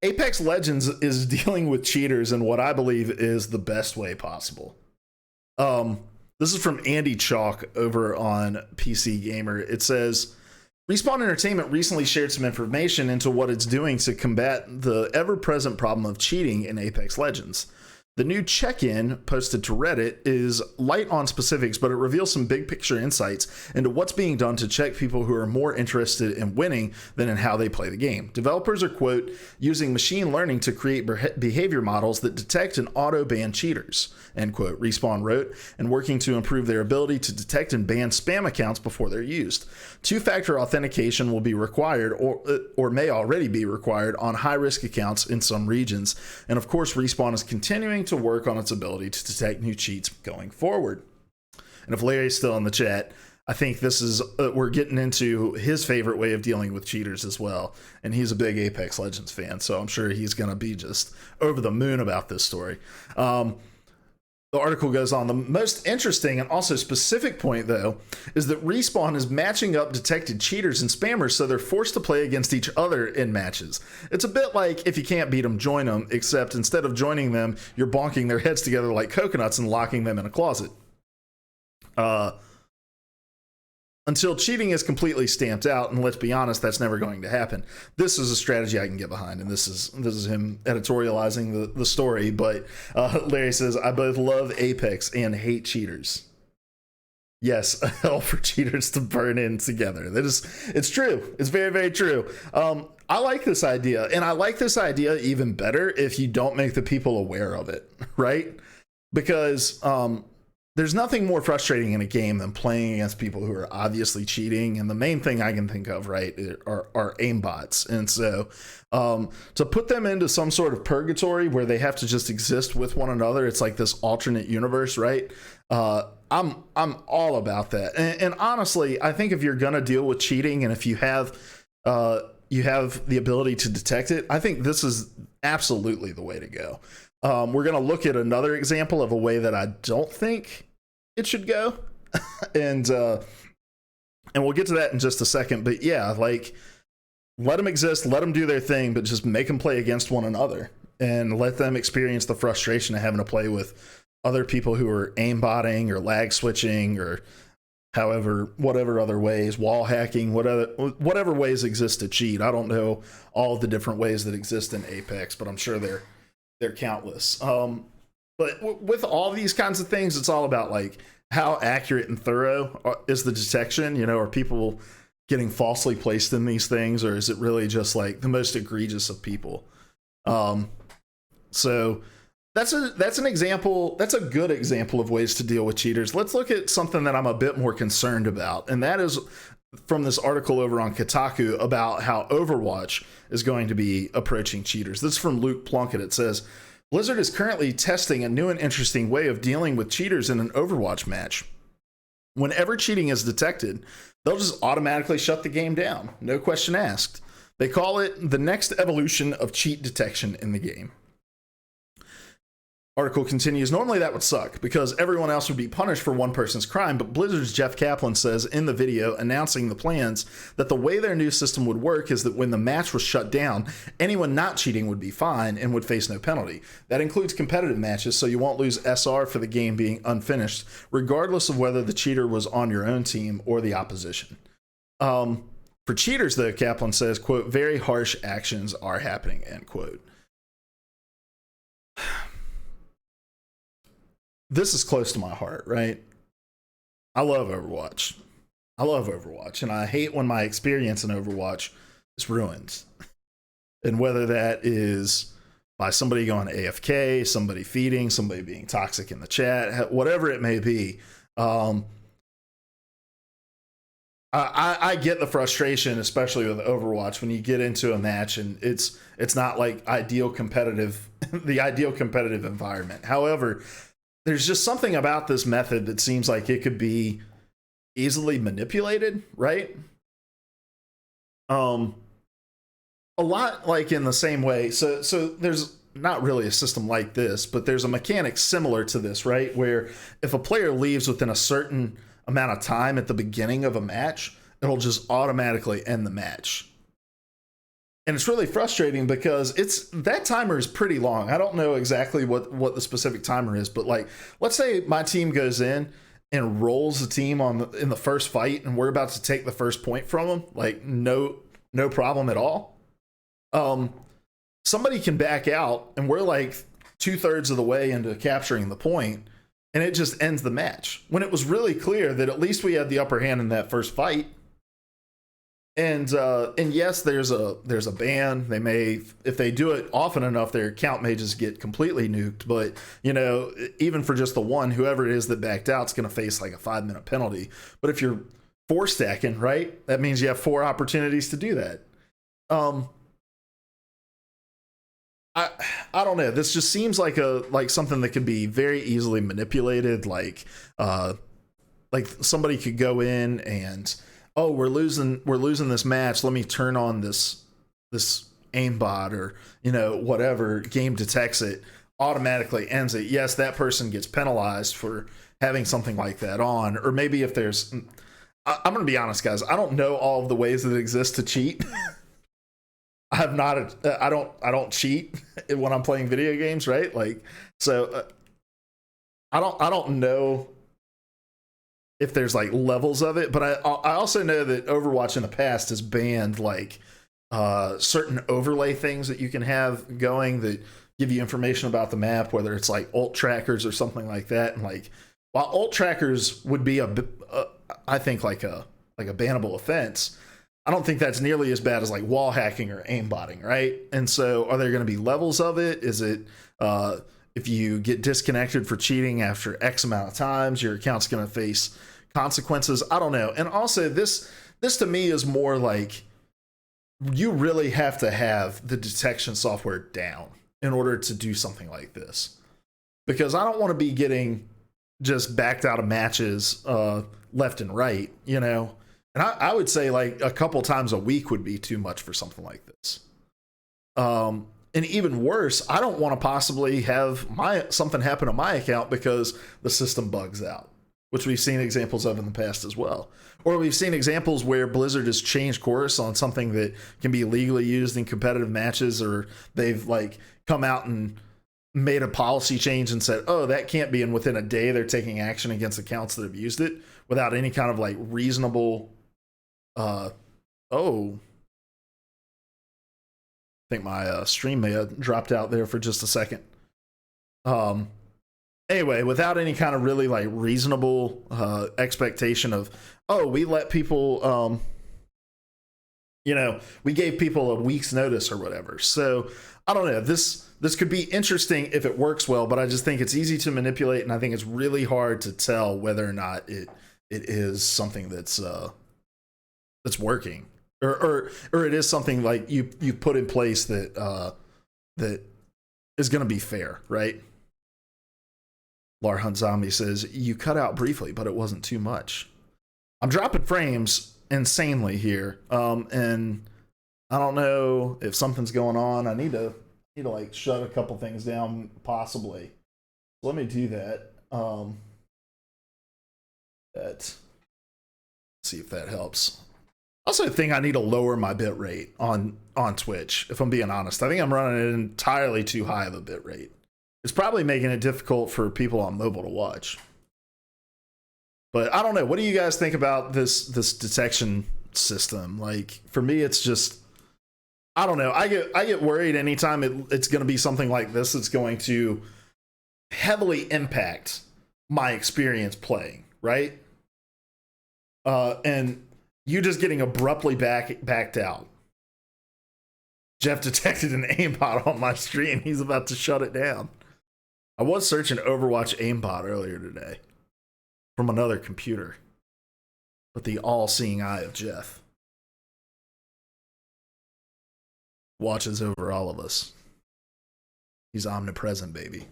Apex Legends is dealing with cheaters in what I believe is the best way possible. This is from Andy Chalk over on PC Gamer. It says, Respawn Entertainment recently shared some information into what it's doing to combat the ever-present problem of cheating in Apex Legends. The new check-in posted to Reddit is light on specifics, but it reveals some big picture insights into what's being done to check people who are more interested in winning than in how they play the game. Developers are, quote, using machine learning to create behavior models that detect and auto-ban cheaters, end quote, Respawn wrote, and working to improve their ability to detect and ban spam accounts before they're used. Two-factor authentication will be required or may already be required on high-risk accounts in some regions. And of course, Respawn is continuing to work on its ability to detect new cheats going forward. And if Larry's still in the chat, I think this is we're getting into his favorite way of dealing with cheaters as well, and he's a big Apex Legends fan, so I'm sure he's going to be just over the moon about this story. The article goes on. The most interesting and also specific point, though, is that Respawn is matching up detected cheaters and spammers so they're forced to play against each other in matches. It's a bit like if you can't beat them, join them, except instead of joining them, you're bonking their heads together like coconuts and locking them in a closet. Until cheating is completely stamped out, and let's be honest, that's never going to happen. This is a strategy I can get behind, and this is him editorializing the story. But Larry says, I both love Apex and hate cheaters. Yes, a hell for cheaters to burn in together. It's true. It's very, very true. I like this idea, and I like this idea even better if you don't make the people aware of it, right? Because there's nothing more frustrating in a game than playing against people who are obviously cheating. And the main thing I can think of, right, are aimbots. And so to put them into some sort of purgatory where they have to just exist with one another, it's like this alternate universe, right? I'm all about that. And honestly, I think if you're going to deal with cheating and if you have the ability to detect it, I think this is absolutely the way to go. We're going to look at another example of a way that I don't think it should go. and we'll get to that in just a second. But yeah, like, let them exist, let them do their thing, but just make them play against one another and let them experience the frustration of having to play with other people who are aimbotting or lag switching or whatever other ways, wall hacking, whatever ways exist to cheat. I don't know all the different ways that exist in Apex, but I'm sure they're countless. But with all these kinds of things, it's all about like how accurate and thorough is the detection. You know, are people getting falsely placed in these things, or is it really just like the most egregious of people? So that's an example. That's a good example of ways to deal with cheaters. Let's look at something that I'm a bit more concerned about, and that is from this article over on Kotaku about how Overwatch is going to be approaching cheaters. This is from Luke Plunkett. It says, Blizzard is currently testing a new and interesting way of dealing with cheaters in an Overwatch match. Whenever cheating is detected, they'll just automatically shut the game down. No question asked. They call it the next evolution of cheat detection in the game. Article continues, normally that would suck because everyone else would be punished for one person's crime, but Blizzard's Jeff Kaplan says in the video announcing the plans that the way their new system would work is that when the match was shut down, anyone not cheating would be fine and would face no penalty. That includes competitive matches, so you won't lose SR for the game being unfinished, regardless of whether the cheater was on your own team or the opposition. For cheaters, though, Kaplan says, quote, very harsh actions are happening, end quote. This is close to my heart, right? I love Overwatch. And I hate when my experience in Overwatch is ruined. And whether that is by somebody going AFK, somebody feeding, somebody being toxic in the chat, whatever it may be, I get the frustration, especially with Overwatch, when you get into a match and it's not like the ideal competitive environment. However, there's just something about this method that seems like it could be easily manipulated, right? A lot like in the same way. So there's not really a system like this, but there's a mechanic similar to this, right? Where if a player leaves within a certain amount of time at the beginning of a match, it'll just automatically end the match. And it's really frustrating because that timer is pretty long. I don't know exactly what the specific timer is, but like, let's say my team goes in and rolls the team in the first fight, and we're about to take the first point from them. Like, no problem at all. Somebody can back out, and we're like 2/3 of the way into capturing the point, and it just ends the match. When it was really clear that at least we had the upper hand in that first fight. And yes, there's a ban. They may, if they do it often enough, their account may just get completely nuked. But you know, even for just the one, whoever it is that backed out is going to face like a 5-minute penalty. But if you're 4 stacking, right, that means you have 4 opportunities to do that. I don't know. This just seems like something that could be very easily manipulated. Like somebody could go in and, oh, we're losing this match. Let me turn on this aimbot, or you know, whatever. Game detects it, automatically ends it. Yes, that person gets penalized for having something like that on. Or maybe if there's, I'm gonna be honest, guys. I don't know all of the ways that exist to cheat. I don't cheat when I'm playing video games, right? Like, so I don't know if there's like levels of it, but I also know that Overwatch in the past has banned like certain overlay things that you can have going that give you information about the map, whether it's like ult trackers or something like that. And like, while ult trackers would be I think like a bannable offense, I don't think that's nearly as bad as like wall hacking or aimbotting, right? And so are there going to be levels of it? Is it if you get disconnected for cheating after X amount of times, your account's going to face consequences? I don't know. And also this to me is more like, you really have to have the detection software down in order to do something like this, because I don't want to be getting just backed out of matches left and right, you know. And I would say like a couple times a week would be too much for something like this. And even worse, I don't want to possibly have something happen to my account because the system bugs out, which we've seen examples of in the past as well. Or we've seen examples where Blizzard has changed course on something that can be legally used in competitive matches, or they've like come out and made a policy change and said, oh, that can't be, and within a day they're taking action against accounts that have used it without any kind of like reasonable I think my stream may have dropped out there for just a second. Anyway, without any kind of really like reasonable expectation of, oh, we let people you know, we gave people a week's notice or whatever. So I don't know, this could be interesting if it works well, but I just think it's easy to manipulate, and I think it's really hard to tell whether or not it is something that's working, or it is something like you put in place that that is going to be fair, right? Larhunt Zombie says, you cut out briefly, but it wasn't too much. I'm dropping frames insanely here, and I don't know if something's going on. I need to like shut a couple things down possibly. Let me do that. See if that helps. I also think I need to lower my bit rate on Twitch, if I'm being honest. I think I'm running it entirely too high of a bit rate. It's probably making it difficult for people on mobile to watch. But I don't know. What do you guys think about this detection system? Like, for me, it's just, I don't know. I get worried anytime it's going to be something like this. It's going to heavily impact my experience playing, right? And you just getting abruptly backed out. Jeff detected an aimbot on my stream. He's about to shut it down. I was searching Overwatch aimbot earlier today from another computer, but the all-seeing eye of Jeff watches over all of us. He's omnipresent, baby.